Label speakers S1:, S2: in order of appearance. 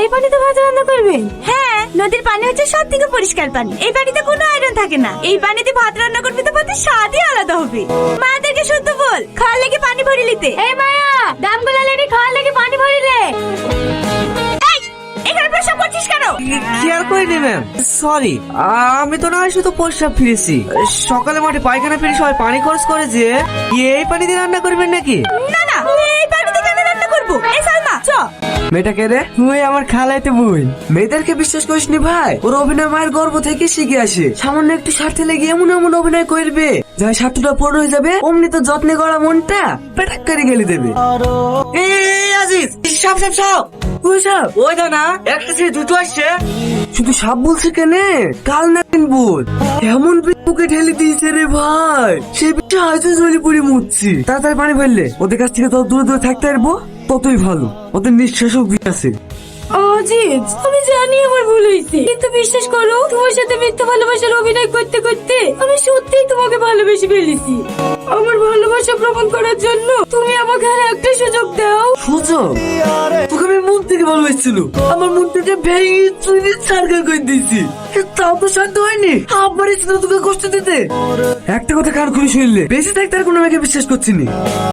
S1: এই পানিতে ভাত রান্না করবেন? হ্যাঁ, নদীর পানি হচ্ছে সব থেকে পরিষ্কার পানি। এই পানিতে কোনো আয়রন থাকে না। এই পানিতে ভাত রান্না করবি তো ভাতের স্বাদই আলাদা হবে। মাদেরকে শুদ্ধ বল, খাওয়ার লেগে পানি ভরি লিতে। এই মায়া, দামগুলা লেডি খাওয়ার লেগে পানি ভরি লে। এই, এখানে প্রসাব করছিস কেন?
S2: খেয়াল করিনি ম্যাম, সরি। আমি তো না হয় শুধু প্রস্রাব ফিরেছি। সকালে মাঠে পায়খানা ফিরে সবাই পানি খরচ করে যে এই পানি দিয়ে রান্না করবেন নাকি?
S1: না না, এই পানিতে কেন রান্না করবো? এই সালমা চ।
S2: মেয়েটাকে রে, তুই আমার খালাইতে বই। মেয়েদেরকে বিশ্বাস করিস নি ভাই, ওর অভিনয় মায়ের গর্ব থেকে শিখে আসে। সামান্য একটু স্বার্থে লেগে এমন এমন অভিনয় করবে, যাই স্বার্থটা পূর্ণ হয়ে যাবে অমনি তো যত্নে গড়া মনটা পেটাক করে গেলে দেবে। এই আজিজ, সাপ সাপ সাপ, ওই সাপ, ওই দা না, একটা ছেলে দুটো আসছে। শুধু সাপ বলছে কেনে, কাল না বল এমন বুকে ঢেলে দিয়েছে রে ভাই, সে বিষয়ে হয়তো জলে পড়ে মুচ্ছি। তাড়াতাড়ি পানি ফেললে ওদের কাছ থেকে তত দূরে দূরে থাকতে পারবো, ততই ভালো। ওদের নিঃশ্বাস আছে।
S1: আজিজ, আমি জানি আমার ভুল হয়েছে, কিন্তু বিশ্বাস করো, তোমার সাথে মিথ্যা ভালোবাসার অভিনয় করতে করতে আমি সত্যিই তোমাকে ভালোবেসে ফেলেছি। আমার ভালোবাসা প্রমাণ করার জন্য তুমি আমাকে আর একটা সুযোগ দাও।
S2: সুযোগ? তোকে আমি মন থেকে ভালোবাসছিল, আমার মন থেকে ভেঙে চুরি সার্কেল করে দিয়েছি, তাও তো শান্ত হয়নি। আবার তোকে কষ্ট দিতে। একটা কথা কার খুলে শুনলে বেঁচে থাকতে আর কোনো মেয়েকে বিশ্বাস করছি না।